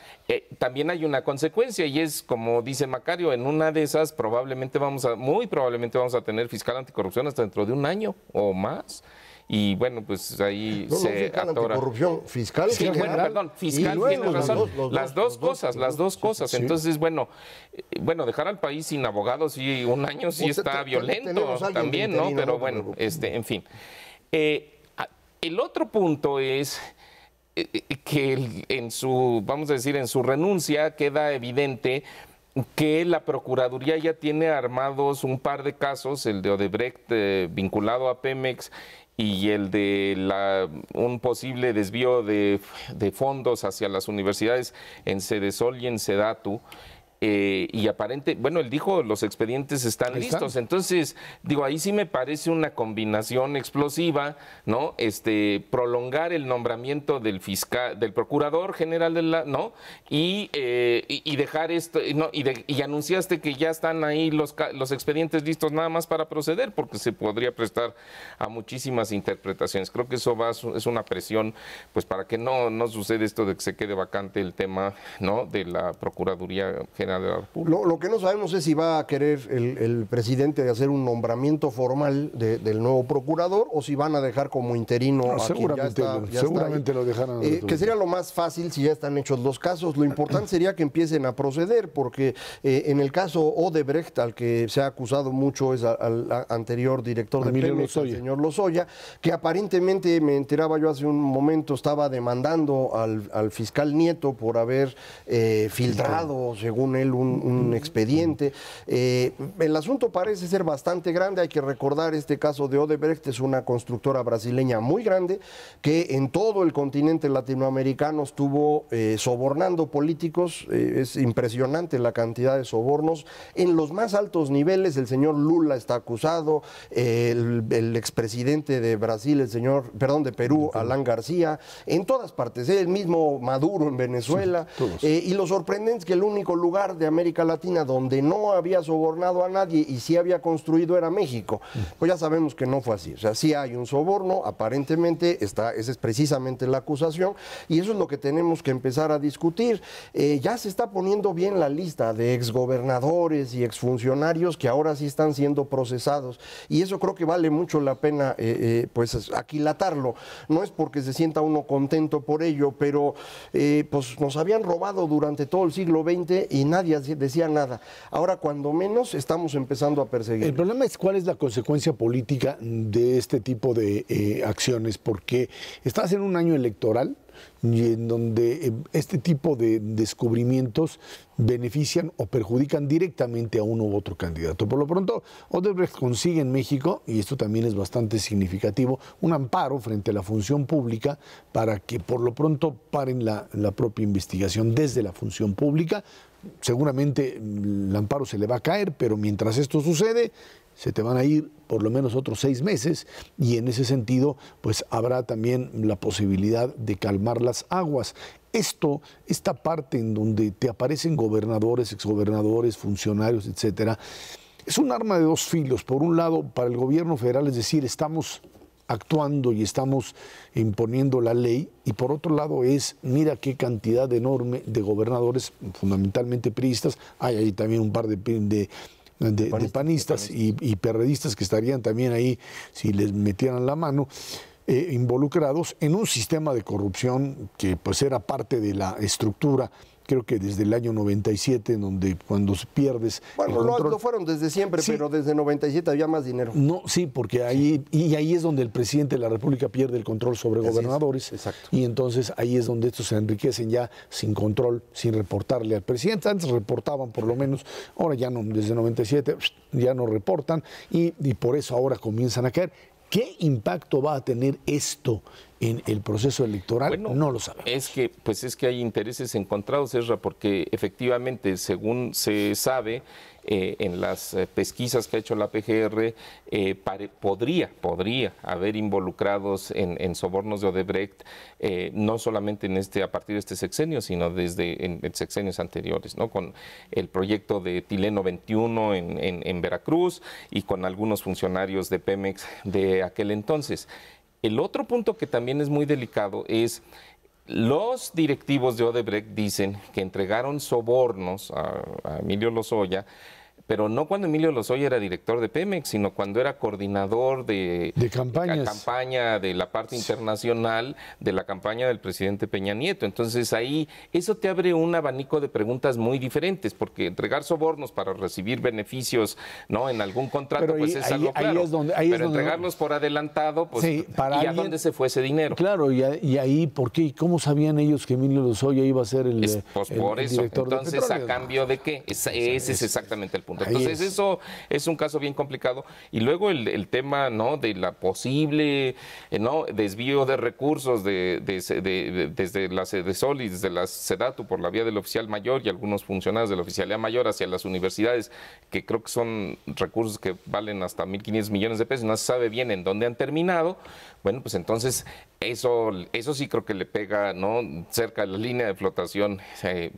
también hay una consecuencia, y es, como dice Macario, en una de esas muy probablemente vamos a tener fiscal anticorrupción hasta dentro de un año o más. Y bueno, pues ahí se atora. Anticorrupción, fiscal, sí, bueno, perdón, fiscal, tienes razón. Las dos cosas. Sí. Entonces, bueno, dejar al país sin abogados y un año sí está violento también, ¿no? Pero bueno, en fin. El otro punto es que en su renuncia queda evidente que la Procuraduría ya tiene armados un par de casos, el de Odebrecht vinculado a Pemex y el de un posible desvío de fondos hacia las universidades en Sedesol y en Sedatu. Y bueno, él dijo, los expedientes están listos. Entonces, digo, ahí sí me parece una combinación explosiva, ¿no? Prolongar el nombramiento del fiscal, del procurador general ¿no? Y dejar esto, ¿no? Y anunciaste que ya están ahí los expedientes listos nada más para proceder, porque se podría prestar a muchísimas interpretaciones. Creo que eso es una presión, pues para que no suceda esto de que se quede vacante el tema, ¿no? De la Procuraduría General General de la República. Lo que no sabemos es si va a querer el presidente hacer un nombramiento formal del nuevo procurador o si van a dejar como interino a quien seguramente lo dejarán. Que sería lo más fácil si ya están hechos los casos. Lo importante sería que empiecen a proceder, porque en el caso Odebrecht, al que se ha acusado mucho, es al anterior director de Pemex, el señor Lozoya, que aparentemente, me enteraba yo hace un momento, estaba demandando al fiscal Nieto por haber filtrado, según él, un expediente. El asunto parece ser bastante grande. Hay que recordar, este caso de Odebrecht es una constructora brasileña muy grande que en todo el continente latinoamericano estuvo sobornando políticos. Es impresionante la cantidad de sobornos en los más altos niveles. El señor Lula está acusado, el expresidente de Brasil, de Perú, Alan García, en todas partes, el mismo Maduro en Venezuela, y lo sorprendente es que el único lugar de América Latina donde no había sobornado a nadie y sí había construido era México. Pues ya sabemos que no fue así. O sea, sí hay un soborno, aparentemente, esa es precisamente la acusación, y eso es lo que tenemos que empezar a discutir. Ya se está poniendo bien la lista de exgobernadores y exfuncionarios que ahora sí están siendo procesados, y eso creo que vale mucho la pena pues aquilatarlo. No es porque se sienta uno contento por ello, pero pues nos habían robado durante todo el siglo XX y nadie decía nada. Ahora, cuando menos, estamos empezando a perseguir. El problema es cuál es la consecuencia política de este tipo de acciones, porque estás en un año electoral y en donde este tipo de descubrimientos benefician o perjudican directamente a uno u otro candidato. Por lo pronto, Odebrecht consigue en México, y esto también es bastante significativo, un amparo frente a la función pública para que por lo pronto paren la propia investigación desde la función pública. Seguramente el amparo se le va a caer, pero mientras esto sucede, se te van a ir por lo menos otros 6 meses, y en ese sentido pues habrá también la posibilidad de calmar las aguas. Esta parte en donde te aparecen gobernadores, exgobernadores, funcionarios, etcétera, es un arma de dos filos. Por un lado, para el gobierno federal, es decir, estamos actuando y estamos imponiendo la ley, y por otro lado es, mira qué cantidad enorme de gobernadores, fundamentalmente priistas, hay ahí también un par de panistas y perredistas que estarían también ahí si les metieran la mano, involucrados en un sistema de corrupción que pues era parte de la estructura, creo que desde el año 97, en donde cuando pierdes... Bueno, lo fueron desde siempre, sí, pero desde 97 había más dinero. No, sí, porque ahí, y ahí es donde el presidente de la República pierde el control sobre gobernadores. Exacto. Y entonces ahí es donde estos se enriquecen ya sin control, sin reportarle al presidente. Antes reportaban por lo menos, ahora ya no, desde 97 ya no reportan, y por eso ahora comienzan a caer. ¿Qué impacto va a tener esto en el proceso electoral? Bueno, no lo sabemos. Es que hay intereses encontrados, Ezra, porque efectivamente, según se sabe, en las pesquisas que ha hecho la PGR, podría haber involucrados en sobornos de Odebrecht, no solamente a partir de este sexenio, sino en sexenios anteriores, ¿no? Con el proyecto de Tileno 21 en Veracruz y con algunos funcionarios de Pemex de aquel entonces. El otro punto que también es muy delicado es: los directivos de Odebrecht dicen que entregaron sobornos a Emilio Lozoya, pero no cuando Emilio Lozoya era director de Pemex, sino cuando era coordinador de campaña de la parte internacional de la campaña del presidente Peña Nieto. Entonces ahí eso te abre un abanico de preguntas muy diferentes, porque entregar sobornos para recibir beneficios, ¿no?, en algún contrato, pero pues es algo claro. Pero entregarlos por adelantado, pues, sí, ¿y a dónde se fue ese dinero? Claro, y ahí, ¿por qué? ¿Cómo sabían ellos que Emilio Lozoya iba a ser el director? Entonces, ¿a cambio de qué? Ese es exactamente el punto. Entonces eso es un caso bien complicado. Y luego el tema, ¿no?, de la posible desvío de recursos desde la Sedesol y desde la Sedatu por la vía del oficial mayor y algunos funcionarios de la oficialía mayor hacia las universidades, que creo que son recursos que valen hasta 1.500 millones de pesos, no se sabe bien en dónde han terminado. Bueno, pues entonces eso sí creo que le pega, ¿no?, cerca de la línea de flotación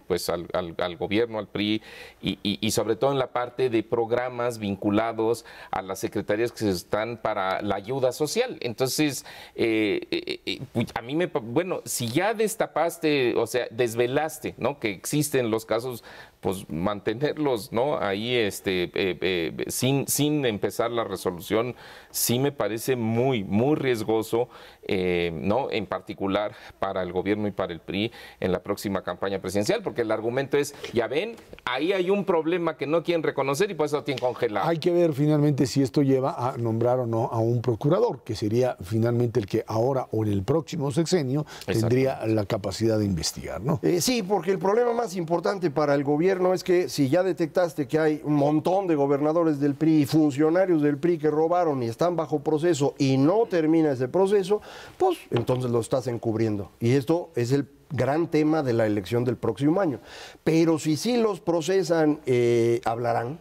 pues al gobierno, al PRI, y sobre todo en la parte parte de programas vinculados a las secretarías que están para la ayuda social. Entonces, a mí bueno, si ya destapaste, o sea, desvelaste, ¿no?, que existen los casos, pues mantenerlos, ¿no?, ahí sin empezar la resolución, sí me parece muy, muy riesgoso, ¿no?, en particular para el gobierno y para el PRI en la próxima campaña presidencial, porque el argumento es, ya ven, ahí hay un problema que no quieren reconocer y por eso lo tienen congelado. Hay que ver finalmente si esto lleva a nombrar o no a un procurador, que sería finalmente el que ahora o en el próximo sexenio tendría la capacidad de investigar, ¿no? Sí, porque el problema más importante para el gobierno es que si ya detectaste que hay un montón de gobernadores del PRI y funcionarios del PRI que robaron y están bajo proceso y no termina ese proceso, pues entonces lo estás encubriendo. Y esto es el gran tema de la elección del próximo año. Pero si sí los procesan, hablarán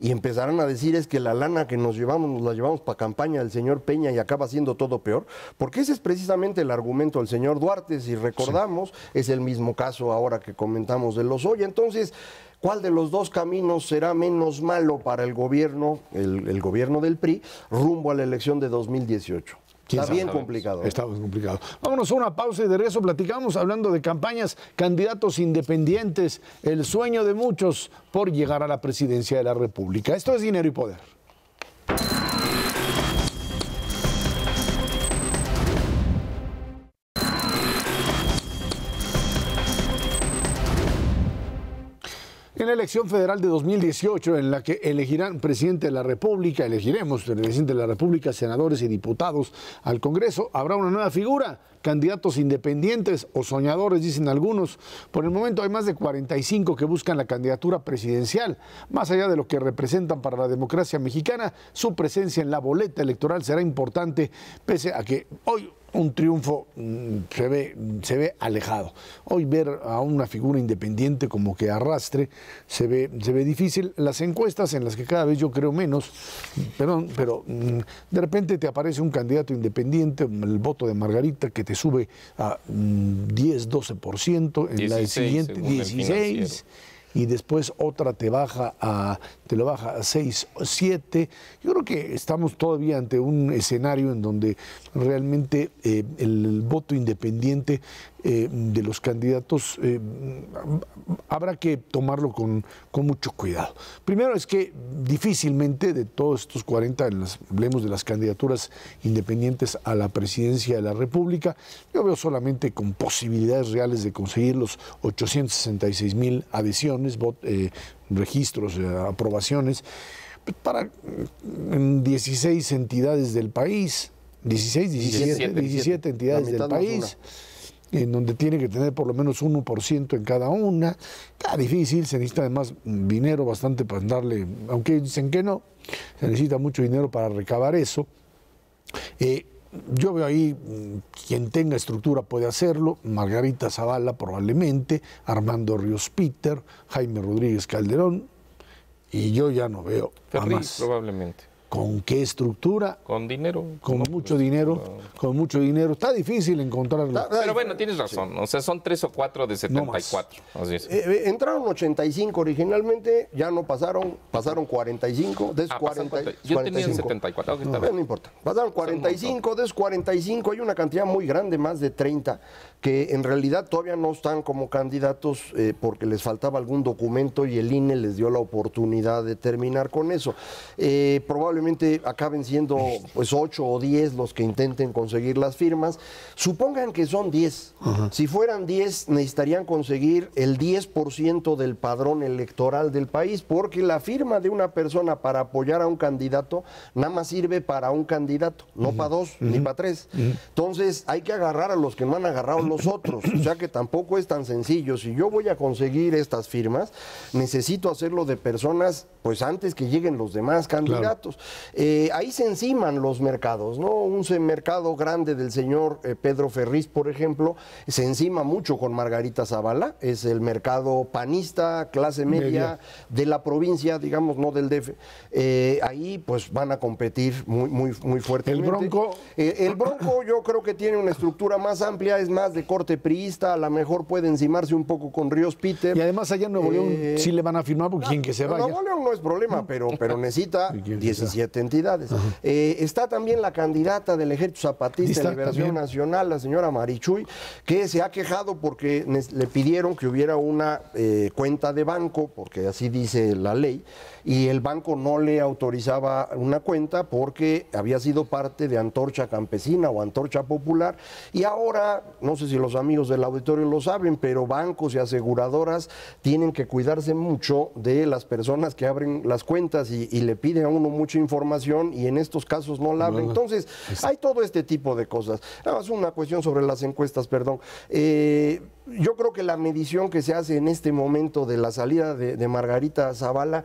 y empezarán a decir es que la lana que nos la llevamos para campaña del señor Peña y acaba siendo todo peor, porque ese es precisamente el argumento del señor Duarte, si recordamos, es el mismo caso ahora que comentamos de Lozoya. Entonces, ¿cuál de los dos caminos será menos malo para el gobierno, el gobierno del PRI, rumbo a la elección de 2018? Está bien complicado. Está bien complicado. Vámonos a una pausa y de regreso platicamos hablando de campañas, candidatos independientes, el sueño de muchos por llegar a la presidencia de la República. Esto es Dinero y Poder. En la elección federal de 2018, en la que elegirán presidente de la República, elegiremos presidente de la República, senadores y diputados al Congreso, habrá una nueva figura, candidatos independientes o soñadores, dicen algunos. Por el momento hay más de 45 que buscan la candidatura presidencial. Más allá de lo que representan para la democracia mexicana, su presencia en la boleta electoral será importante, pese a que hoy un triunfo se ve alejado. Hoy ver a una figura independiente como que arrastre se ve difícil. Las encuestas en las que cada vez yo creo menos, pero de repente te aparece un candidato independiente, el voto de Margarita, que te sube a 10, 12%, en 16, la siguiente 16%. Y después otra te lo baja a 6 o 7. Yo creo que estamos todavía ante un escenario en donde realmente el voto independiente de los candidatos habrá que tomarlo con mucho cuidado. Primero es que difícilmente de todos estos 40, hablemos de las candidaturas independientes a la presidencia de la República, yo veo solamente con posibilidades reales de conseguir los 866,000 adhesiones, registros, aprobaciones, para 16 entidades del país, 17 entidades del país, en donde tiene que tener por lo menos 1% en cada una. Está difícil, se necesita además dinero bastante para darle, aunque dicen que no, se necesita mucho dinero para recabar eso. Yo veo ahí quien tenga estructura puede hacerlo, Margarita Zavala probablemente, Armando Ríos Peter, Jaime Rodríguez Calderón, y yo ya no veo a más. Probablemente. ¿Con qué estructura? Con dinero. Con mucho dinero. Con mucho dinero. Está difícil encontrarlo. Pero bueno, tienes razón. O sea, son 3 o 4 de 74. No así es. Entraron 85 originalmente, ya no pasaron 45. Yo tenía 74. Okay, no importa. Pasaron 45, de 45 hay una cantidad muy grande, más de 30, que en realidad todavía no están como candidatos porque les faltaba algún documento y el INE les dio la oportunidad de terminar con eso. Probablemente acaben siendo pues 8 o 10 los que intenten conseguir las firmas. Supongan que son 10. Si fueran 10, necesitarían conseguir el 10% del padrón electoral del país, porque la firma de una persona para apoyar a un candidato nada más sirve para un candidato, no para 2 ni para 3. Entonces hay que agarrar a los que no han agarrado los otros. O sea que tampoco es tan sencillo. Si yo voy a conseguir estas firmas, necesito hacerlo de personas pues antes que lleguen los demás candidatos. Claro. Ahí se enciman los mercados, ¿no? Un mercado grande del señor Pedro Ferriz, por ejemplo, se encima mucho con Margarita Zavala, es el mercado panista, clase media de la provincia, digamos, no del DF. Ahí pues van a competir muy fuertemente. ¿El Bronco? El Bronco yo creo que tiene una estructura más amplia, es más de corte priista, a lo mejor puede encimarse un poco con Ríos Peter. Y además allá en Nuevo León sí le van a firmar porque quien que se vaya. Nuevo León no es problema, pero necesita 17 entidades. Está también la candidata del Ejército Zapatista de Liberación Nacional, la señora Marichuy, que se ha quejado porque le pidieron que hubiera una cuenta de banco, porque así dice la ley, y el banco no le autorizaba una cuenta porque había sido parte de Antorcha Campesina o Antorcha Popular, y ahora, no sé si los amigos del auditorio lo saben, pero bancos y aseguradoras tienen que cuidarse mucho de las personas que abren las cuentas y le piden a uno mucha información y en estos casos no la abren. Entonces, hay todo este tipo de cosas. Nada más una cuestión sobre las encuestas, perdón. Yo creo que la medición que se hace en este momento de la salida de Margarita Zavala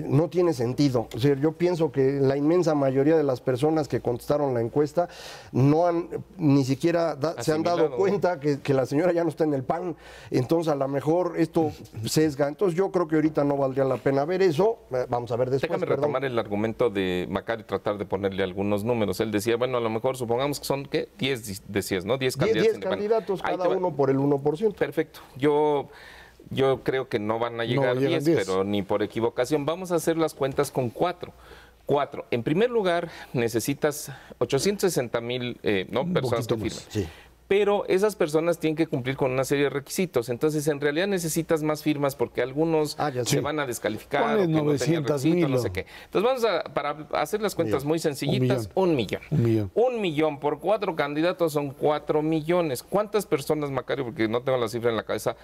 no tiene sentido. O sea, yo pienso que la inmensa mayoría de las personas que contestaron la encuesta no han ni siquiera se han dado cuenta que la señora ya no está en el PAN. Entonces, a lo mejor esto sesga. Entonces, yo creo que ahorita no valdría la pena ver eso. Vamos a ver después. Déjame retomar el argumento de Macario y tratar de ponerle algunos números. Él decía, bueno, a lo mejor supongamos que son, ¿qué? 10 decías, ¿no? 10 candidatos. 10 candidatos, cada uno por el 1%. Perfecto. Yo creo que no van a llegar 10, pero ni por equivocación. Vamos a hacer las cuentas con 4. En primer lugar, necesitas 860,000 personas que firmen. Sí. Pero esas personas tienen que cumplir con una serie de requisitos. Entonces, en realidad necesitas más firmas porque algunos se van a descalificar. O que no tenían requisito, no sé qué. Entonces, para hacer las cuentas muy sencillitas, 1 millón. 1 millón por 4 candidatos son 4 millones. ¿Cuántas personas, Macario, porque no tengo la cifra en la cabeza,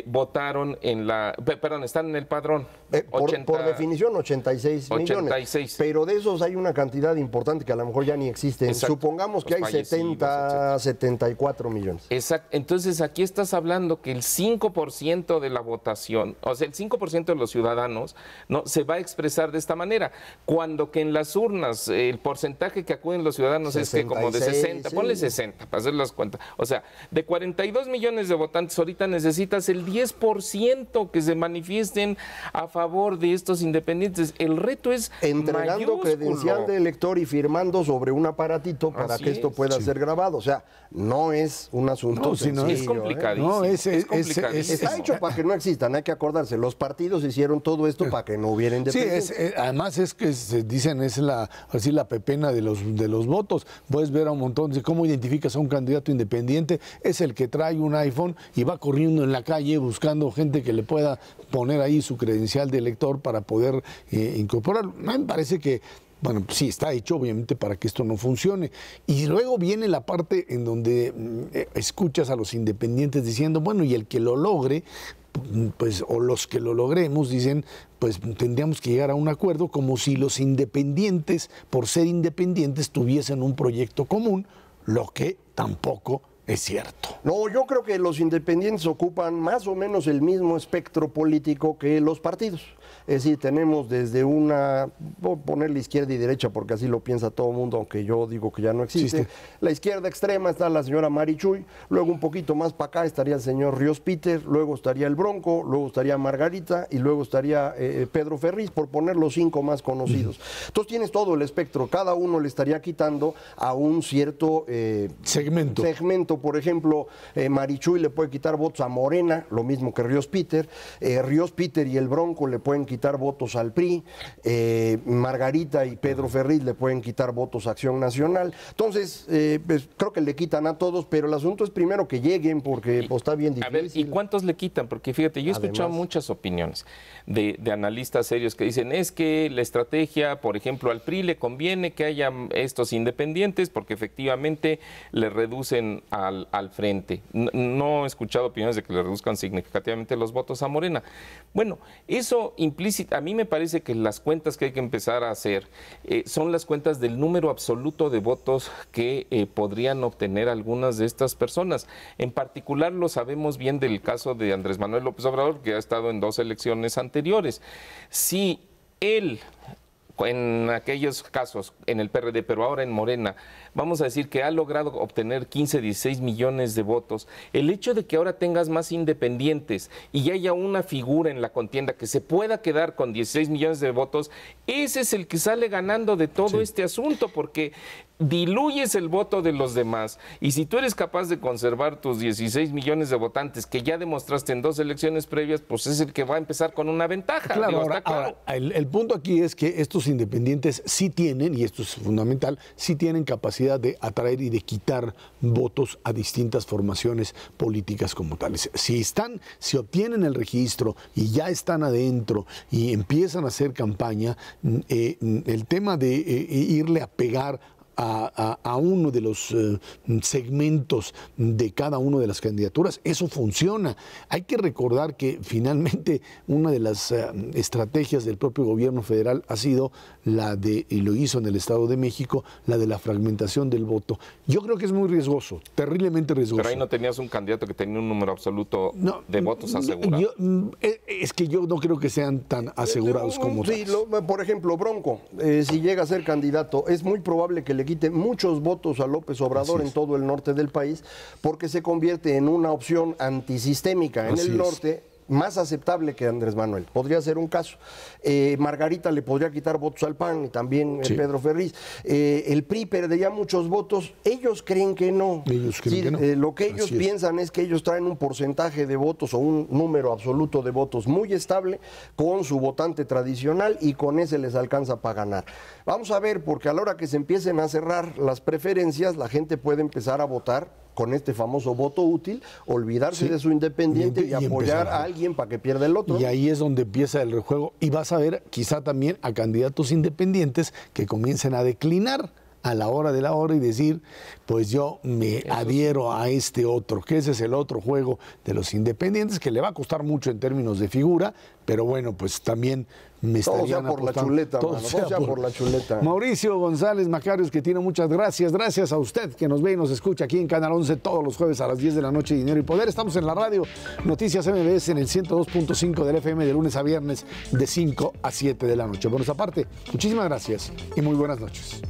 votaron están en el padrón? Por definición, 86 millones. Pero de esos hay una cantidad importante que a lo mejor ya ni existen. Exacto. Supongamos que hay 74 millones. Exacto. Entonces aquí estás hablando que el 5% de la votación, o sea, el 5% de los ciudadanos no se va a expresar de esta manera, cuando que en las urnas el porcentaje que acuden los ciudadanos 66, es que como de 60, sí. Ponle 60 para hacer las cuentas. O sea, de 42 millones de votantes ahorita necesitas el 10% que se manifiesten a favor de estos independientes. El reto es entregando credencial de elector y firmando sobre un aparatito para que esto pueda ser grabado. O sea, no es un asunto sencillo, es complicadísimo. Es complicadísimo. Está hecho para que no existan, hay que acordarse. Los partidos hicieron todo esto para que no hubiera independencia. Sí, además es que dicen es la pepena de los votos. Puedes ver a un montón de cómo identificas a un candidato independiente. Es el que trae un iPhone y va corriendo en la calle buscando gente que le pueda poner ahí su credencial de elector para poder incorporarlo. Me parece que bueno, sí, está hecho obviamente para que esto no funcione. Y luego viene la parte en donde escuchas a los independientes diciendo, bueno, y el que lo logre, pues, o los que lo logremos, dicen, pues tendríamos que llegar a un acuerdo, como si los independientes, por ser independientes, tuviesen un proyecto común, lo que tampoco es cierto. No, yo creo que los independientes ocupan más o menos el mismo espectro político que los partidos. Es decir, tenemos desde voy a ponerle izquierda y derecha porque así lo piensa todo el mundo, aunque yo digo que ya no existe. La izquierda extrema está la señora Marichuy, luego un poquito más para acá estaría el señor Ríos Peter, luego estaría el Bronco, luego estaría Margarita y luego estaría Pedro Ferriz, por poner los 5 más conocidos. Entonces tienes todo el espectro, cada uno le estaría quitando a un cierto segmento. Por ejemplo, Marichuy le puede quitar votos a Morena, lo mismo que Ríos Peter. Ríos Peter y el Bronco le pueden quitar votos al PRI, Margarita y Pedro Ferriz le pueden quitar votos a Acción Nacional. Entonces, pues, creo que le quitan a todos, pero el asunto es primero que lleguen, porque pues, está bien difícil. A ver, ¿y cuántos le quitan? Porque fíjate, yo he escuchado muchas opiniones de analistas serios que dicen, es que la estrategia, por ejemplo, al PRI le conviene que haya estos independientes, porque efectivamente le reducen al frente. No he escuchado opiniones de que le reduzcan significativamente los votos a Morena. Bueno, eso implícita, a mí me parece que las cuentas que hay que empezar a hacer son las cuentas del número absoluto de votos que podrían obtener algunas de estas personas. En particular lo sabemos bien del caso de Andrés Manuel López Obrador, que ha estado en 2 elecciones anteriores. Si él en aquellos casos, en el PRD, pero ahora en Morena, vamos a decir que ha logrado obtener 15, 16 millones de votos, el hecho de que ahora tengas más independientes y haya una figura en la contienda que se pueda quedar con 16 millones de votos, ese es el que sale ganando de todo este asunto, porque diluyes el voto de los demás, y si tú eres capaz de conservar tus 16 millones de votantes que ya demostraste en 2 elecciones previas, pues es el que va a empezar con una ventaja. Claro, Digo, ahora, está claro. el punto aquí es que estos independientes sí tienen, y esto es fundamental, sí tienen capacidad de atraer y de quitar votos a distintas formaciones políticas como tales. Si obtienen el registro y ya están adentro y empiezan a hacer campaña, el tema de irle a pegar a uno de los segmentos de cada una de las candidaturas, eso funciona. Hay que recordar que finalmente una de las estrategias del propio gobierno federal ha sido la de, y lo hizo en el Estado de México, la de la fragmentación del voto. Yo creo que es muy riesgoso, terriblemente riesgoso. Pero ahí no tenías un candidato que tenía un número absoluto de votos asegurados. Es que yo no creo que sean tan asegurados como sí, por ejemplo, Bronco, si llega a ser candidato, es muy probable que le quite muchos votos a López Obrador en todo el norte del país, porque se convierte en una opción antisistémica en el norte, más aceptable que Andrés Manuel. Podría ser un caso. Margarita le podría quitar votos al PAN y también Pedro Ferriz. El PRI perdería muchos votos. Ellos creen que no. Ellos creen que no. Lo que ellos piensan es que ellos traen un porcentaje de votos o un número absoluto de votos muy estable con su votante tradicional, y con ese les alcanza para ganar. Vamos a ver, porque a la hora que se empiecen a cerrar las preferencias, la gente puede empezar a votar con este famoso voto útil, olvidarse de su independiente y apoyar a alguien para que pierda el otro. Y ahí es donde empieza el rejuego, y vas a ver quizá también a candidatos independientes que comiencen a declinar a la hora de la hora y decir, pues yo me adhiero a este otro, que ese es el otro juego de los independientes, que le va a costar mucho en términos de figura, pero bueno, pues también me estarían todo sea por apostando. la chuleta, Todo sea por la chuleta. Mauricio González Macarios, que tiene muchas gracias. Gracias a usted que nos ve y nos escucha aquí en Canal 11 todos los jueves a las 10 de la noche, Dinero y Poder. Estamos en la radio Noticias MBS en el 102.5 del FM de lunes a viernes de 5 a 7 de la noche. Por nuestra parte, muchísimas gracias y muy buenas noches.